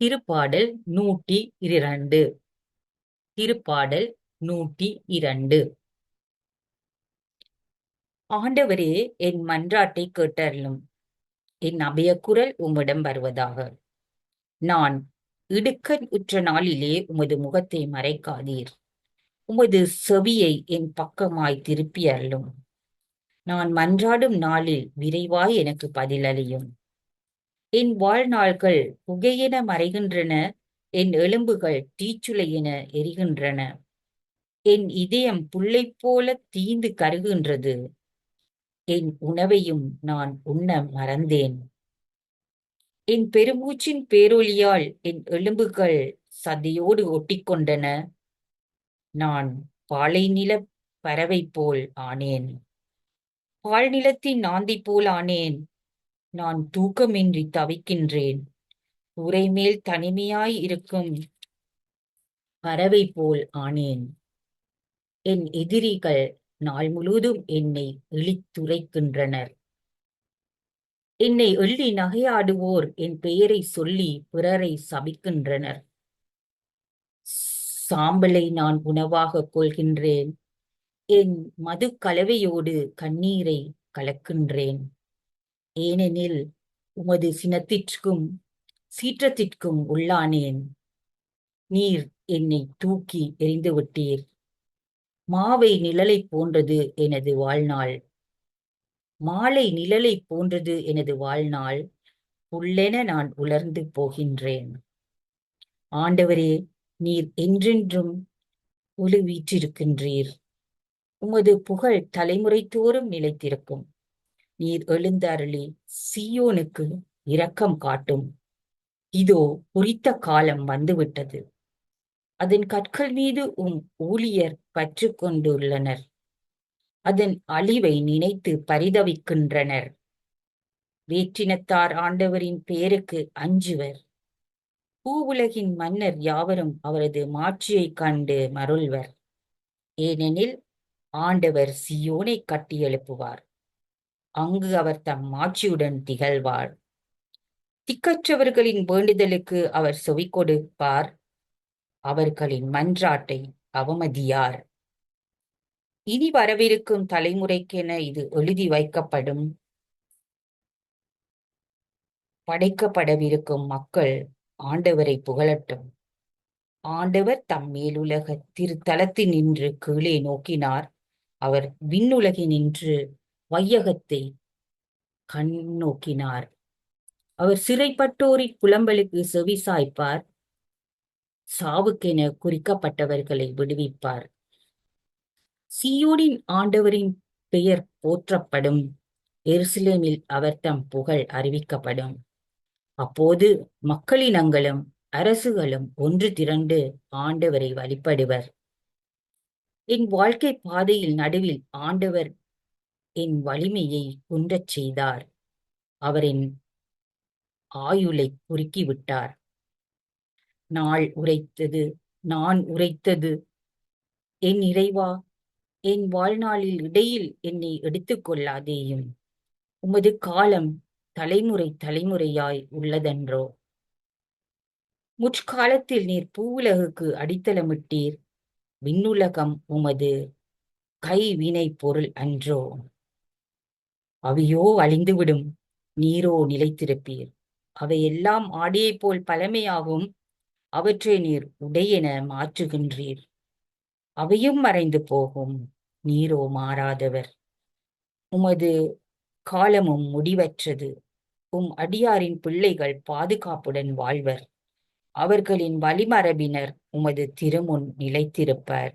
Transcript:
திருப்பாடல் 102. திருப்பாடல் 102. ஆண்டவரே, என் மன்றாட்டைக் கேட்டருளும். என் அபயக்குரல் உம்மிடம் வருவதாக. நான் இடுக்கண் உற்ற நாளிலே உமது முகத்தை மறைக்காதீர். உமது செவியை என் பக்கமாய் திருப்பி அருளும். நான் மன்றாடும் நாளில் விரைவாய் எனக்கு பதிலளியும். என் வாழ்நாள்கள் புகையென மறைகின்றன, என் எலும்புகள் தீச்சுளை என எரிகின்றன. என் இதயம் புல்லைப் போலத் தீந்து கருகின்றது. என் உணவையும் நான் உண்ண மறந்தேன். என் பெருமூச்சின் பேரொலியால் என் எலும்புகள் சதையோடு ஒட்டிக்கொண்டன. நான் பாலைநிலப் பறவை போல் ஆனேன். பாழ்நிலத்தின் நாந்தி போல் ஆனேன். நான் தூக்கமின்றி தவிக்கின்றேன். உறைமேல் தனிமையாய் இருக்கும் பறவை போல் ஆனேன். என் எதிரிகள் நாள் முழுதும் என்னை இழித்துரைக்கின்றனர். என்னை எள்ளி நகையாடுவோர் என் பெயரை சொல்லி பிறரை சபிக்கின்றனர். சாம்பலை நான் உணவாகக் கொள்கின்றேன். என் மது கலவையோடு கண்ணீரை கலக்கின்றேன். ஏனெனில் உமது சினத்திற்கும் சீற்றத்திற்கும் உள்ளானேன். நீர் என்னை தூக்கி எறிந்துவிட்டீர். மாவை நிழலைப் போன்றது எனது வாழ்நாள். மாலை நிழலைப் போன்றது எனது வாழ்நாள். புல்லென நான் உலர்ந்து போகின்றேன். ஆண்டவரே, நீர் என்றென்றும் ஒளிவீற்றிருக்கின்றீர். உமது புகழ் தலைமுறை தோறும் நிலைத்திருக்கும். நீர் எழுந்தருளி சீயோனுக்கு இரக்கம் காட்டும். இதோ குறித்த காலம் வந்துவிட்டது. அதன் கற்கள் மீது ஊழியர் பற்று கொண்டுள்ளனர். அதன் அழிவை நினைத்து பரிதவிக்கின்றனர். வேற்றினத்தார் ஆண்டவரின் பெயருக்கு அஞ்சுவர். பூவுலகின் மன்னர் யாவரும் அவரது மாட்சியைக் கண்டு மருள்வர். ஏனெனில் ஆண்டவர் சீயோனைக் கட்டி எழுப்புவார். அங்கு அவர் தம் மாட்சியுடன் திகழ்வார். திக்கற்றவர்களின் வேண்டுதலுக்கு அவர் செவி கொடுப்பார். அவர்களின் மன்றாட்டை அவமதியார். இனி வரவிருக்கும் தலைமுறைக்கென இது எழுதி வைக்கப்படும். படைக்கப்படவிருக்கும் மக்கள் ஆண்டவரை புகழட்டும். ஆண்டவர் தம் மேலுலக திருத்தலத்தினின்று கீழே நோக்கினார். அவர் விண்ணுலகினின்று வையகத்தை கண்ணோக்கினார். அவர் சிறைப்பட்டோரின் புலம்பலுக்கு செவி சாய்ப்பார். சாவுக்கென குறிக்கப்பட்டவர்களை விடுவிப்பார். சீயோனின் ஆண்டவரின் பெயர் போற்றப்படும். எருசலேமில் அவர் தம் புகழ் அறிவிக்கப்படும். அப்போது மக்களினங்களும் அரசுகளும் ஒன்று திரண்டு ஆண்டவரை வழிபடுவர். என் வாழ்க்கை பாதையில் நடுவில் ஆண்டவர் என் வலிமையை குன்றச் செய்தார். அவரின் ஆயுளை குறுக்கிவிட்டார். நான் உரைத்தது, என் இறைவா, என் வாழ்நாளில் இடையில் என்னை எடுத்துக் கொள்ளாதேயும். உமது காலம் தலைமுறை தலைமுறையாய் உள்ளதன்றோ? முற்காலத்தில் நீர் பூவுலகுக்கு அடித்தளமிட்டீர். விண்ணுலகம் உமது கைவினை பொருள் அன்றோ? அவையோ அழிந்துவிடும், நீரோ நிலைத்திருப்பீர். அவையெல்லாம் ஆடையைப் போல் பழமையாகும். அவற்றை நீர் உடையென மாற்றுகின்றீர். அவையும் மறைந்து போகும், நீரோ மாறாதவர். உமது காலமும் முடிவற்றது. அடியாரின் பிள்ளைகள் பாதுகாப்புடன் வாழ்வர். அவர்களின் வழிமரபினர் உமது திருமுன் நிலைத்திருப்பர்.